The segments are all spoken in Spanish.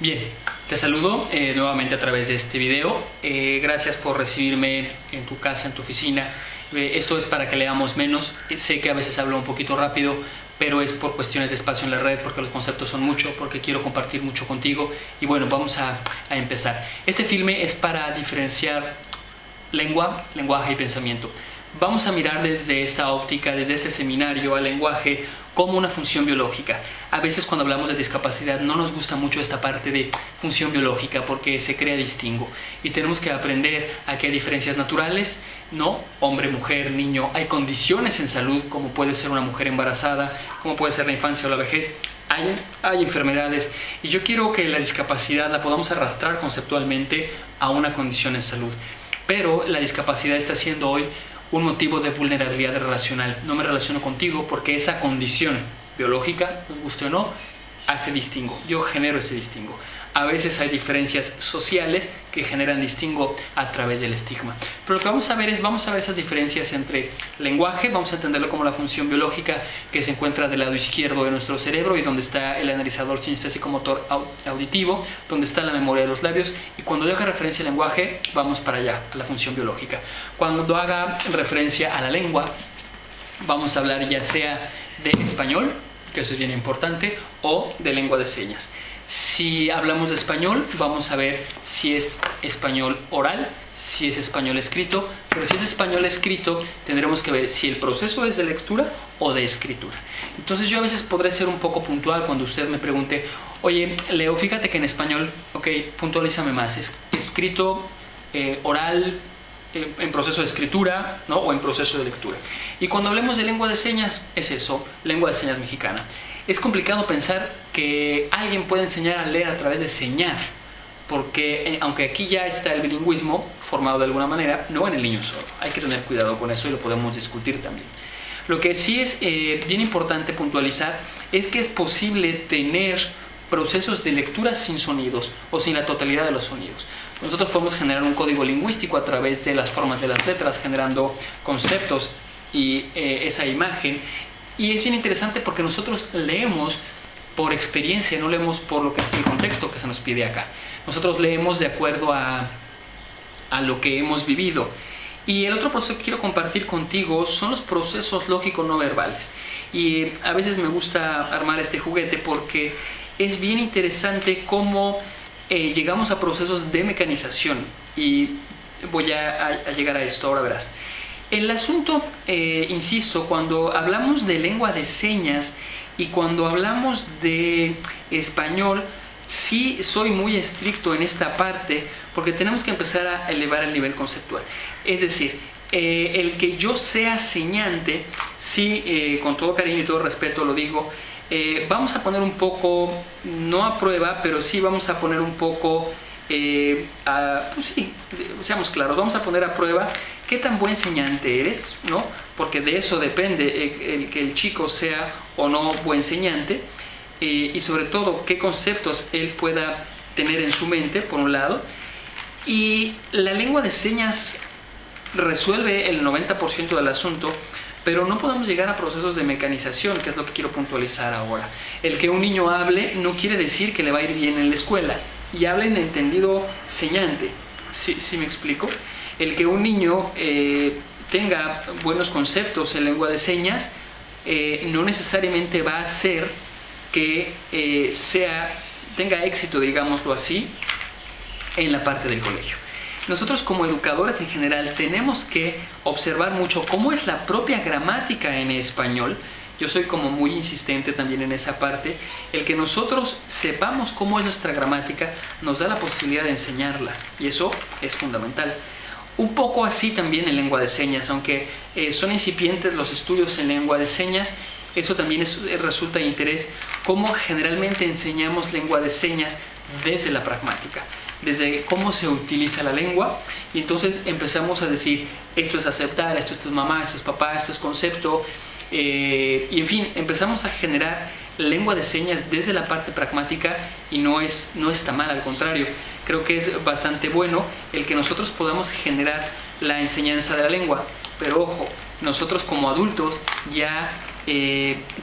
Bien, te saludo nuevamente a través de este video. Gracias por recibirme en tu casa, en tu oficina. Esto es para que leamos menos. Sé que a veces hablo un poquito rápido, pero es por cuestiones de espacio en la red, porque los conceptos son mucho, porque quiero compartir mucho contigo. Y bueno, vamos a empezar. Este filme es para diferenciar lengua, lenguaje y pensamiento. Vamos a mirar desde esta óptica, desde este seminario al lenguaje como una función biológica. A veces cuando hablamos de discapacidad no nos gusta mucho esta parte de función biológica porque se crea distingo y tenemos que aprender a que hay diferencias naturales, ¿no? Hombre, mujer, niño, hay condiciones en salud como puede ser una mujer embarazada, como puede ser la infancia o la vejez. Hay enfermedades y yo quiero que la discapacidad la podamos arrastrar conceptualmente a una condición en salud. Pero la discapacidad está siendo hoy un motivo de vulnerabilidad relacional. No me relaciono contigo porque esa condición biológica, nos guste o no, hace distingo. Yo genero ese distingo. A veces hay diferencias sociales que generan distingo a través del estigma. Pero lo que vamos a ver esas diferencias entre lenguaje, vamos a entenderlo como la función biológica que se encuentra del lado izquierdo de nuestro cerebro y donde está el analizador sinestésico motor auditivo, donde está la memoria de los labios, y cuando yo haga referencia al lenguaje, vamos para allá, a la función biológica. Cuando haga referencia a la lengua, vamos a hablar ya sea de español, que eso es bien importante, o de lengua de señas. Si hablamos de español, vamos a ver si es español oral, si es español escrito, pero si es español escrito, tendremos que ver si el proceso es de lectura o de escritura. Entonces yo a veces podré ser un poco puntual cuando usted me pregunte, oye, Leo, fíjate que en español, ok, puntualízame más, es escrito, oral, en proceso de escritura, ¿no? O en proceso de lectura. Y cuando hablemos de lengua de señas, es eso, lengua de señas mexicana. Es complicado pensar que alguien puede enseñar a leer a través de señar, porque aunque aquí ya está el bilingüismo formado de alguna manera, no en el niño sordo. Hay que tener cuidado con eso y lo podemos discutir también. Lo que sí es bien importante puntualizar es que es posible tener procesos de lectura sin sonidos o sin la totalidad de los sonidos. Nosotros podemos generar un código lingüístico a través de las formas de las letras, generando conceptos y esa imagen. Y es bien interesante porque nosotros leemos por experiencia, no leemos por el contexto que se nos pide acá. Nosotros leemos de acuerdo a lo que hemos vivido. Y el otro proceso que quiero compartir contigo son los procesos lógicos no verbales. Y a veces me gusta armar este juguete porque es bien interesante cómo llegamos a procesos de mecanización. Y voy a llegar a esto, ahora verás. El asunto, insisto, cuando hablamos de lengua de señas y cuando hablamos de español, sí soy muy estricto en esta parte porque tenemos que empezar a elevar el nivel conceptual. Es decir, el que yo sea señante, sí, con todo cariño y todo respeto lo digo, vamos a poner un poco, no a prueba, pero sí vamos a poner un poco, pues sí, seamos claros, vamos a poner a prueba qué tan buen señante eres, ¿no? Porque de eso depende que el chico sea o no buen señante, y sobre todo qué conceptos él pueda tener en su mente, por un lado. Y la lengua de señas resuelve el 90% del asunto, pero no podemos llegar a procesos de mecanización, que es lo que quiero puntualizar ahora. El que un niño hable no quiere decir que le va a ir bien en la escuela, y hable en entendido señante. ¿Sí me explico? El que un niño tenga buenos conceptos en lengua de señas no necesariamente va a hacer que tenga éxito, digámoslo así, en la parte del colegio. Nosotros como educadores en general tenemos que observar mucho cómo es la propia gramática en español. Yo soy como muy insistente también en esa parte. El que nosotros sepamos cómo es nuestra gramática nos da la posibilidad de enseñarla, y eso es fundamental. Un poco así también en lengua de señas, aunque son incipientes los estudios en lengua de señas, eso también resulta de interés, cómo generalmente enseñamos lengua de señas desde la pragmática, desde cómo se utiliza la lengua, y entonces empezamos a decir, esto es aceptar, esto es mamá, esto es papá, esto es concepto, y en fin, empezamos a generar lengua de señas desde la parte pragmática, y no está mal, al contrario, creo que es bastante bueno el que nosotros podamos generar la enseñanza de la lengua. Pero ojo, nosotros como adultos ya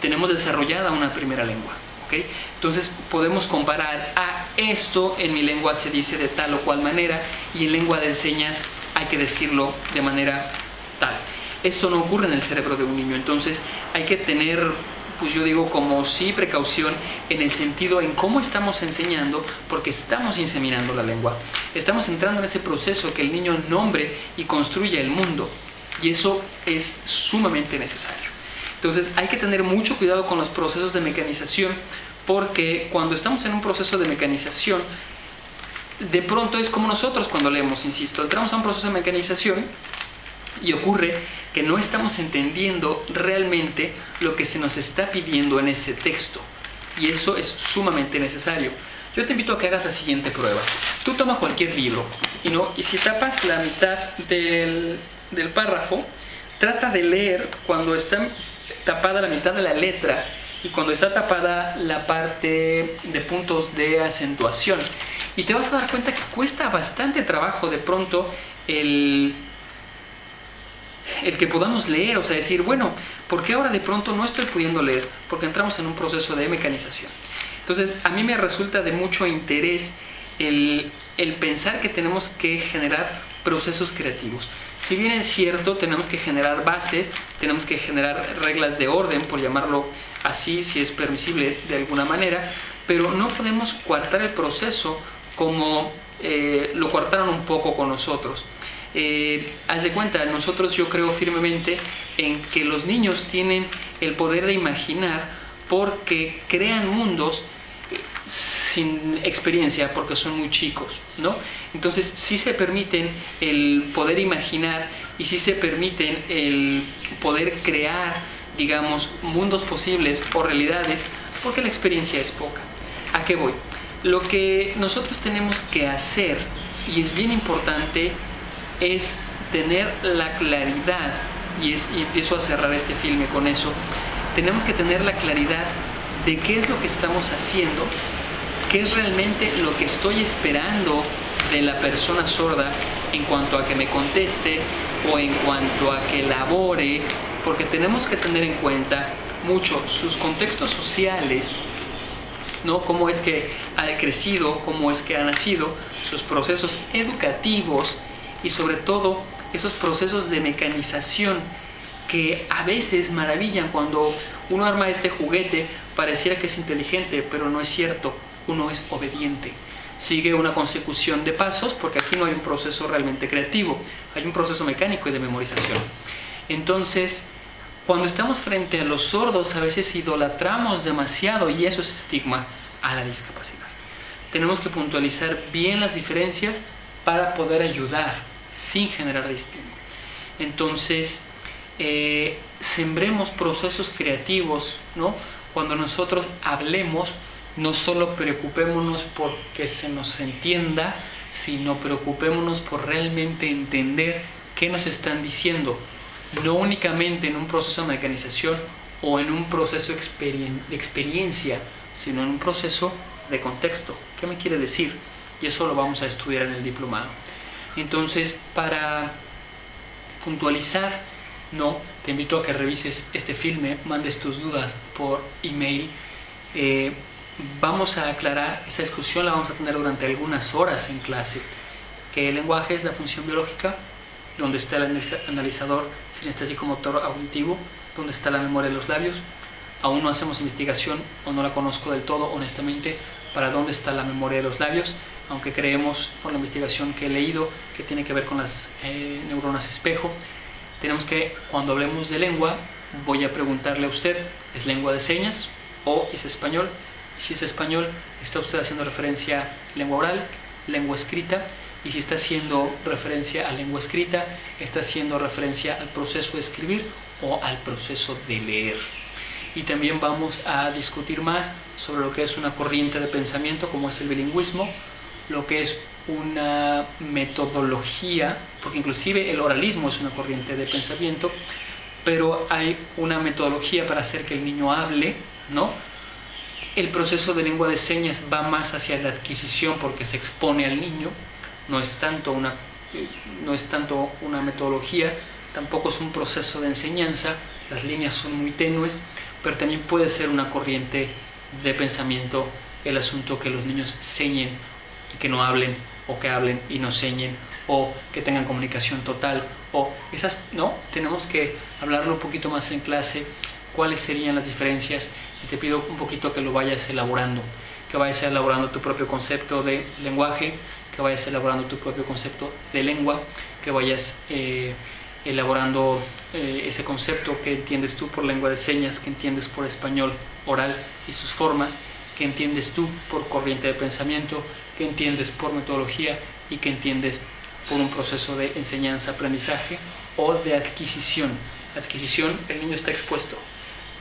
tenemos desarrollada una primera lengua, ¿okay? Entonces podemos comparar esto en mi lengua se dice de tal o cual manera y en lengua de señas hay que decirlo de manera tal. Esto no ocurre en el cerebro de un niño, entonces hay que tener, pues yo digo como sí precaución en el sentido en cómo estamos enseñando, porque estamos inseminando la lengua. Estamos entrando en ese proceso que el niño nombre y construya el mundo, y eso es sumamente necesario. Entonces hay que tener mucho cuidado con los procesos de mecanización, porque cuando estamos en un proceso de mecanización, de pronto es como nosotros cuando leemos, insisto, entramos a un proceso de mecanización y ocurre que no estamos entendiendo realmente lo que se nos está pidiendo en ese texto, y eso es sumamente necesario. Yo te invito a que hagas la siguiente prueba. Tú toma cualquier libro y si tapas la mitad del párrafo, trata de leer cuando está tapada la mitad de la letra y cuando está tapada la parte de puntos de acentuación, y te vas a dar cuenta que cuesta bastante trabajo de pronto el que podamos leer, o sea, decir, bueno, ¿por qué ahora de pronto no estoy pudiendo leer? Porque entramos en un proceso de mecanización. Entonces, a mí me resulta de mucho interés el pensar que tenemos que generar procesos creativos. Si bien es cierto, tenemos que generar bases, tenemos que generar reglas de orden, por llamarlo así, si es permisible de alguna manera, pero no podemos coartar el proceso como lo coartaron un poco con nosotros. Haz de cuenta, nosotros yo creo firmemente en que los niños tienen el poder de imaginar porque crean mundos sin experiencia, porque son muy chicos, ¿no? Entonces sí se permiten el poder imaginar y sí se permiten el poder crear, digamos, mundos posibles o realidades, porque la experiencia es poca. ¿A qué voy? Lo que nosotros tenemos que hacer, y es bien importante, es tener la claridad, y empiezo a cerrar este filme con eso. Tenemos que tener la claridad de qué es lo que estamos haciendo, qué es realmente lo que estoy esperando de la persona sorda en cuanto a que me conteste o en cuanto a que elabore, porque tenemos que tener en cuenta mucho sus contextos sociales, ¿no? Cómo es que ha crecido, cómo es que ha nacido, sus procesos educativos y sobre todo esos procesos de mecanización que a veces maravillan. Cuando uno arma este juguete pareciera que es inteligente, pero no es cierto, uno es obediente. Sigue una consecución de pasos porque aquí no hay un proceso realmente creativo, hay un proceso mecánico y de memorización. Entonces, cuando estamos frente a los sordos a veces idolatramos demasiado y eso es estigma a la discapacidad. Tenemos que puntualizar bien las diferencias para poder ayudar sin generar distingo. Entonces, sembremos procesos creativos, ¿no? Cuando nosotros hablemos, no solo preocupémonos por que se nos entienda, sino preocupémonos por realmente entender qué nos están diciendo, no únicamente en un proceso de mecanización o en un proceso de experiencia, sino en un proceso de contexto. ¿Qué me quiere decir? Y eso lo vamos a estudiar en el diplomado. Entonces, para puntualizar, te invito a que revises este filme, mandes tus dudas por email. Vamos a aclarar, esta discusión la vamos a tener durante algunas horas en clase, que el lenguaje es la función biológica, donde está el analizador sinestésico motor auditivo, donde está la memoria de los labios. Aún no hacemos investigación, o no la conozco del todo, honestamente, para dónde está la memoria de los labios, aunque creemos por la investigación que he leído que tiene que ver con las neuronas espejo. Tenemos que, cuando hablemos de lengua, voy a preguntarle a usted, ¿es lengua de señas o es español? Si es español, ¿está usted haciendo referencia a lengua oral, lengua escrita? Y si está haciendo referencia a lengua escrita, ¿está haciendo referencia al proceso de escribir o al proceso de leer? Y también vamos a discutir más sobre lo que es una corriente de pensamiento, como es el bilingüismo, lo que es una metodología, porque inclusive el oralismo es una corriente de pensamiento, pero hay una metodología para hacer que el niño hable, ¿no? El proceso de lengua de señas va más hacia la adquisición porque se expone al niño, no es tanto una metodología, tampoco es un proceso de enseñanza, las líneas son muy tenues, pero también puede ser una corriente de pensamiento el asunto que los niños señen y que no hablen, o que hablen y no señen, o que tengan comunicación total, o esas, no, tenemos que hablarlo un poquito más en clase, cuáles serían las diferencias, y te pido un poquito que lo vayas elaborando, que vayas elaborando tu propio concepto de lenguaje, que vayas elaborando tu propio concepto de lengua, que vayas elaborando ese concepto que entiendes tú por lengua de señas, que entiendes por español oral y sus formas, que entiendes tú por corriente de pensamiento, que entiendes por metodología y que entiendes por un proceso de enseñanza-aprendizaje o de adquisición. Adquisición, el niño está expuesto.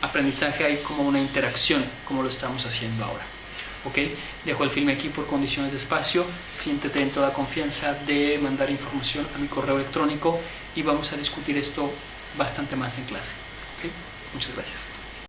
Aprendizaje, hay como una interacción, como lo estamos haciendo ahora. ¿Ok? Dejo el filme aquí por condiciones de espacio. Siéntete en toda confianza de mandar información a mi correo electrónico y vamos a discutir esto bastante más en clase. ¿Ok? Muchas gracias.